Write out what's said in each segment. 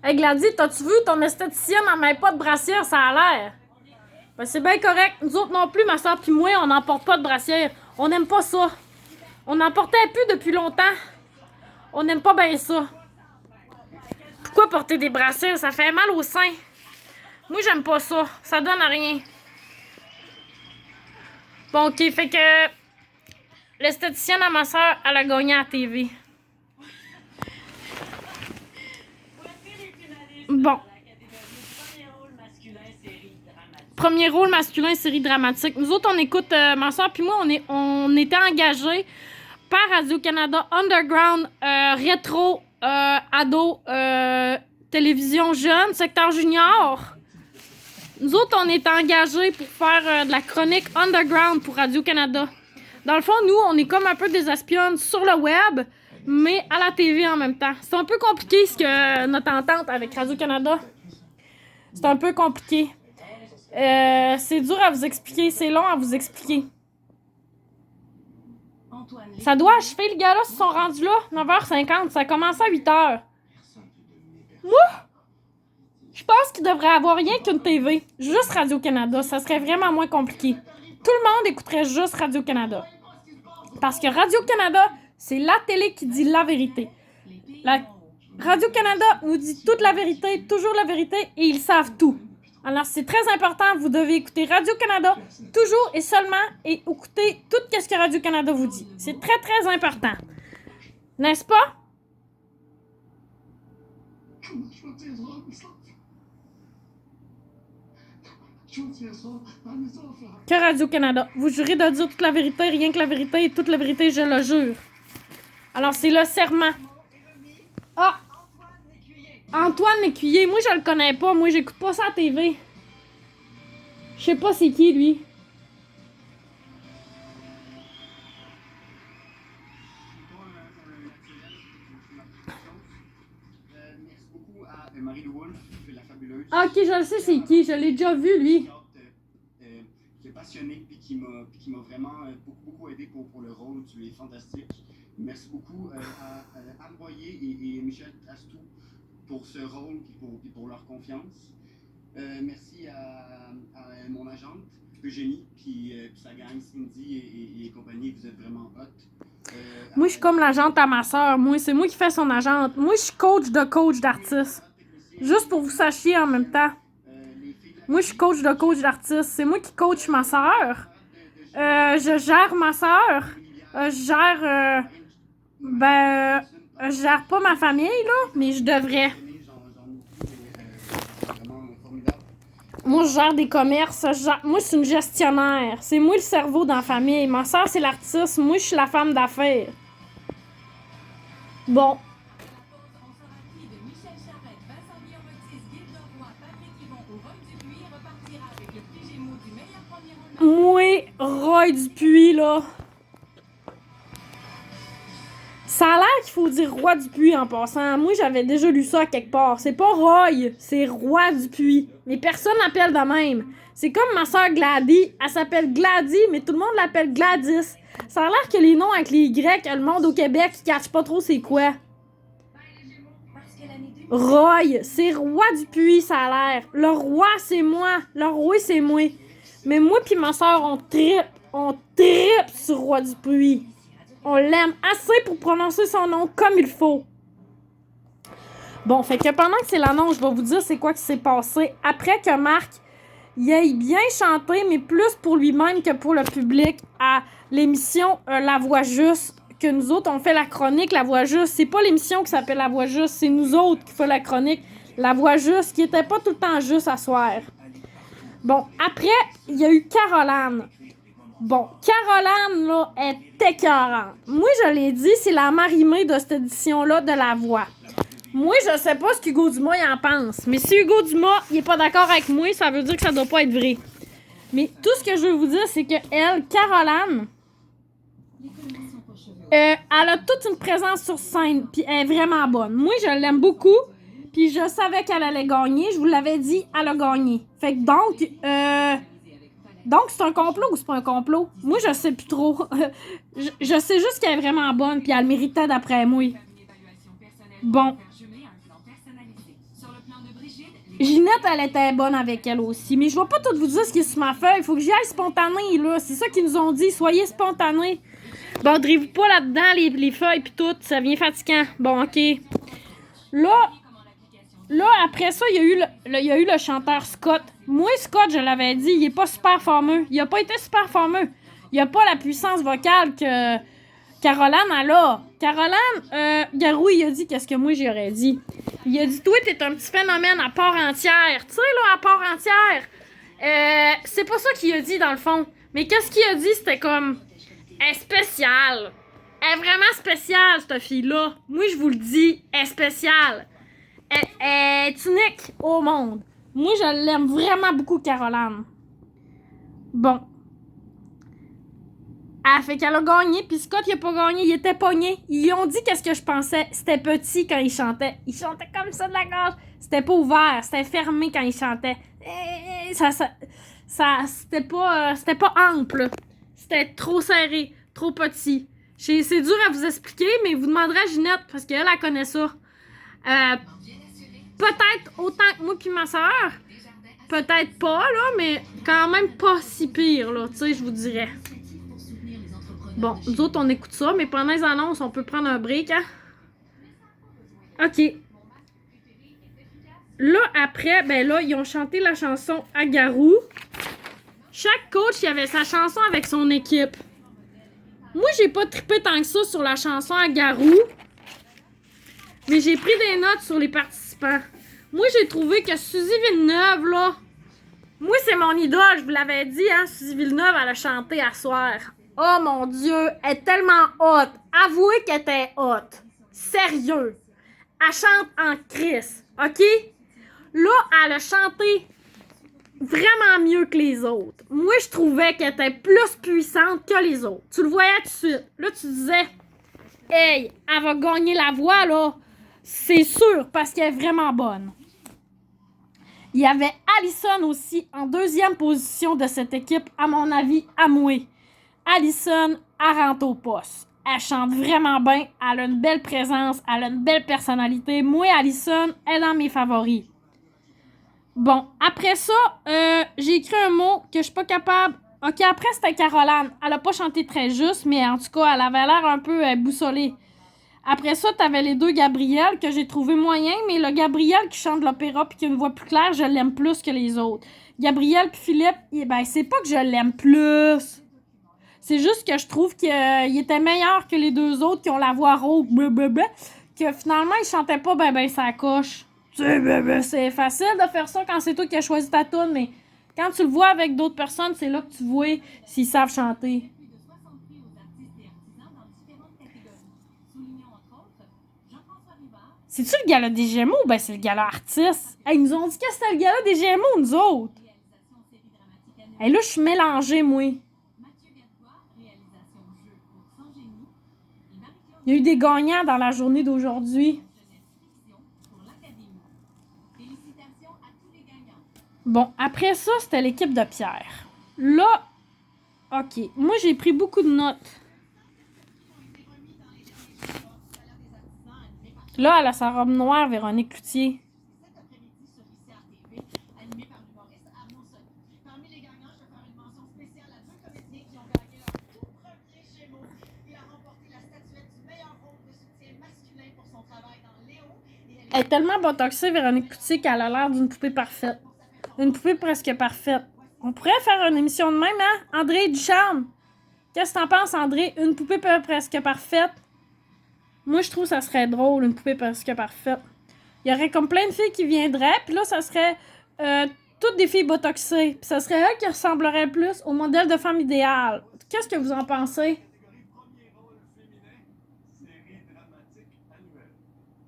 Hey Gladys, t'as-tu vu ton esthéticienne n'en met pas de brassière, ça a l'air? Ben c'est bien correct. Nous autres non plus, ma soeur puis moi, on n'en porte pas de brassière. On n'aime pas ça. On n'en portait plus depuis longtemps. On n'aime pas bien ça. Pourquoi porter des brassières? Ça fait mal au sein. Moi, j'aime pas ça. Ça donne à rien. Bon, ok, fait que l'esthéticienne à ma soeur, elle a gagné à la TV. Bon. Premier rôle masculin, série dramatique. Nous autres, on écoute, ma soeur puis moi, on était engagés par Radio-Canada Underground, Rétro, Ado, Télévision Jeune, Secteur Junior. Nous autres, on est engagés pour faire de la chronique Underground pour Radio-Canada. Dans le fond, nous, on est comme un peu des espionnes sur le web, mais à la TV en même temps. C'est un peu compliqué ce que notre entente avec Radio-Canada. C'est un peu compliqué. C'est dur à vous expliquer, c'est long à vous expliquer. Ça doit achever, les gars-là, ils sont rendus là, 9h50, ça a commencé à 8h. Moi, je pense qu'il devrait avoir rien qu'une TV, juste Radio-Canada, ça serait vraiment moins compliqué. Tout le monde écouterait juste Radio-Canada. Parce que Radio-Canada, c'est la télé qui dit la vérité. Radio-Canada nous dit toute la vérité, toujours la vérité, et ils savent tout. Alors, c'est très important, vous devez écouter Radio-Canada toujours et seulement et écouter tout ce que Radio-Canada vous dit. C'est très, très important. N'est-ce pas? Que Radio-Canada. Vous jurez de dire toute la vérité, rien que la vérité et toute la vérité, je le jure. Alors, c'est le serment. Ah! Antoine Lécuyer, moi je le connais pas, moi j'écoute pas ça à la TV. Je sais pas c'est qui lui. Merci beaucoup à Marie de Wolf, la fabuleuse. Ah, ok, je le sais c'est qui, je l'ai déjà vu lui. Qui est passionné et qui m'a vraiment beaucoup aidé pour le rôle. Tu es fantastique. Merci beaucoup à Anne Boyer et Michel Astou pour ce rôle et pour leur confiance. Merci à mon agente, Eugénie, puis sa gang, Cindy et compagnie. Vous êtes vraiment hot. Moi, je suis comme l'agente à ma soeur. Moi, c'est moi qui fais son agente. Moi, je suis coach d'artiste. Juste pour vous sachiez en même temps. Moi, je suis coach d'artiste. C'est moi qui coach ma soeur. Je gère ma soeur. Je gère pas ma famille, là, mais je devrais. Moi, je gère des commerces. Moi, je suis une gestionnaire. C'est moi le cerveau dans la famille. Ma soeur, c'est l'artiste. Moi, je suis la femme d'affaires. Bon. Moi, Roy Dupuis, là. Ça a l'air qu'il faut dire Roi Dupuis en passant. Moi, j'avais déjà lu ça quelque part. C'est pas Roy, c'est Roi Dupuis. Mais personne l'appelle de même. C'est comme ma soeur Gladys. Elle s'appelle Gladys, mais tout le monde l'appelle Gladys. Ça a l'air que les noms avec les Grecs, le monde au Québec, qui catchent pas trop c'est quoi. Roy, c'est Roi Dupuis, ça a l'air. Le roi, c'est moi. Le roi, c'est moi. Mais moi pis ma soeur, on trippe sur Roi Dupuis. On l'aime assez pour prononcer son nom comme il faut. Bon, fait que pendant que c'est l'annonce, je vais vous dire c'est quoi qui s'est passé. Après que Marc il ait bien chanté, mais plus pour lui-même que pour le public, à l'émission La Voix Juste, que nous autres, on fait la chronique La Voix Juste. C'est pas l'émission qui s'appelle La Voix Juste, c'est nous autres qui fait la chronique La Voix Juste, qui était pas tout le temps juste à soir. Bon, après, il y a eu Caroline. Bon, Caroline, là, est écœurante. Moi, je l'ai dit, c'est la Marie-Mé de cette édition-là de La Voix. Moi, je sais pas ce qu'Hugo Dumas il en pense. Mais si Hugo Dumas, il est pas d'accord avec moi, ça veut dire que ça doit pas être vrai. Mais tout ce que je veux vous dire, c'est que elle, Caroline, elle a toute une présence sur scène, puis elle est vraiment bonne. Moi, je l'aime beaucoup, puis je savais qu'elle allait gagner. Je vous l'avais dit, elle a gagné. Fait que donc, c'est un complot ou c'est pas un complot? Moi, je sais plus trop. je sais juste qu'elle est vraiment bonne, puis elle méritait d'après moi. Bon. Ginette, elle était bonne avec elle aussi. Mais je vais pas tout vous dire ce qui est sur ma feuille. Il faut que j'y aille spontané, là. C'est ça qu'ils nous ont dit. Soyez spontanés. Bordrez-vous pas là-dedans, les feuilles pis tout. Ça devient fatigant. Bon, OK. Là, après ça, il y a eu le chanteur Scott. Moi, Scott, je l'avais dit, il est pas super fameux. Il a pas été super fameux. Il a pas la puissance vocale que Caroline a là. Caroline, Garou, il a dit qu'est-ce que moi j'aurais dit. Il a dit, toi, t'es un petit phénomène à part entière. Tu sais, là, à part entière. C'est pas ça qu'il a dit, dans le fond. Mais qu'est-ce qu'il a dit, c'était comme... Elle est spéciale. Elle est vraiment spéciale, cette fille-là. Moi, je vous le dis, elle est spéciale. Elle est unique au monde. Moi, je l'aime vraiment beaucoup, Caroline. Bon. Elle fait qu'elle a gagné, puis Scott, il a pas gagné, il était pogné. Ils ont dit qu'est-ce que je pensais. C'était petit quand il chantait. Il chantait comme ça de la gorge. C'était pas ouvert, c'était fermé quand il chantait. C'était pas ample. C'était trop serré, trop petit. C'est dur à vous expliquer, mais vous demanderez à Ginette, parce qu'elle, elle connaît ça. Peut-être autant que moi puis ma soeur. Peut-être pas, là, mais quand même pas si pire, là, tu sais, je vous dirais. Bon, nous autres, on écoute ça, mais pendant les annonces, on peut prendre un break, hein? OK. Là, après, ben là, ils ont chanté la chanson à Garou. Chaque coach, il avait sa chanson avec son équipe. Moi, j'ai pas trippé tant que ça sur la chanson à Garou. Mais j'ai pris des notes sur les participants. Moi, j'ai trouvé que Suzy Villeneuve, là... Moi, c'est mon idole, je vous l'avais dit, hein? Suzy Villeneuve, elle a chanté à soir. Oh mon Dieu, elle est tellement haute. Avouez qu'elle était haute. Sérieux. Elle chante en crise, OK? Là, elle a chanté vraiment mieux que les autres. Moi, je trouvais qu'elle était plus puissante que les autres. Tu le voyais tout de suite. Là, tu disais, hey, elle va gagner la voix, là. C'est sûr, parce qu'elle est vraiment bonne. Il y avait Alison aussi en deuxième position de cette équipe, à mon avis, à moi. Alison, elle rentre au poste. Elle chante vraiment bien, elle a une belle présence, elle a une belle personnalité. Moi, Alison, elle est dans mes favoris. Bon, après ça, j'ai écrit un mot que je suis pas capable... OK, après, c'était Caroline. Elle a pas chanté très juste, mais en tout cas, elle avait l'air un peu boussolée. Après ça, t'avais les deux Gabriel, que j'ai trouvé moyen, mais le Gabriel qui chante de l'opéra puis qui a une voix plus claire, je l'aime plus que les autres. Gabriel puis Philippe, ben, c'est pas que je l'aime plus. C'est juste que je trouve qu'il était meilleur que les deux autres qui ont la voix rauque, que finalement, ils chantaient pas ben ça coche. C'est facile de faire ça quand c'est toi qui as choisi ta tune, mais quand tu le vois avec d'autres personnes, c'est là que tu vois s'ils savent chanter. C'est-tu le gala des Gémeaux ou ben c'est le gala artiste? Hey, ils nous ont dit que c'était le gala des Gémeaux, nous autres. Hey, là, je suis mélangée, moi. Il y a eu des gagnants dans la journée d'aujourd'hui. Bon, après ça, c'était l'équipe de Pierre. Là, OK. Moi, j'ai pris beaucoup de notes. Là, elle a sa robe noire, Véronique Cloutier. Elle est tellement botoxée, Véronique Cloutier, qu'elle a l'air d'une poupée parfaite. Une poupée presque parfaite. On pourrait faire une émission de même, hein? André Ducharme. Qu'est-ce que t'en penses, André? Une poupée presque parfaite? Moi, je trouve que ça serait drôle, une poupée presque parfaite. Il y aurait comme plein de filles qui viendraient, puis là, ça serait toutes des filles botoxées. Puis ça serait elles qui ressembleraient plus au modèle de femme idéale. Qu'est-ce que vous en pensez?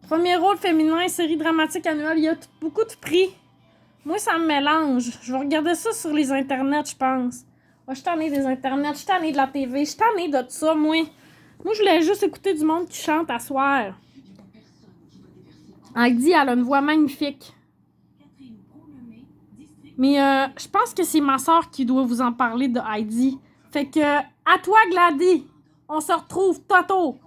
Premier rôle féminin, série dramatique annuelle. Il y a beaucoup de prix. Moi, ça me mélange. Je vais regarder ça sur les internets, je pense. Oh, je suis tannée des internets, je suis tannée de la TV, je suis tannée de tout ça, moi. Moi, je voulais juste écouter du monde qui chante à soir. Heidi, elle a une voix magnifique. Mais je pense que c'est ma soeur qui doit vous en parler de Heidi. Fait que, à toi, Gladys. On se retrouve tantôt.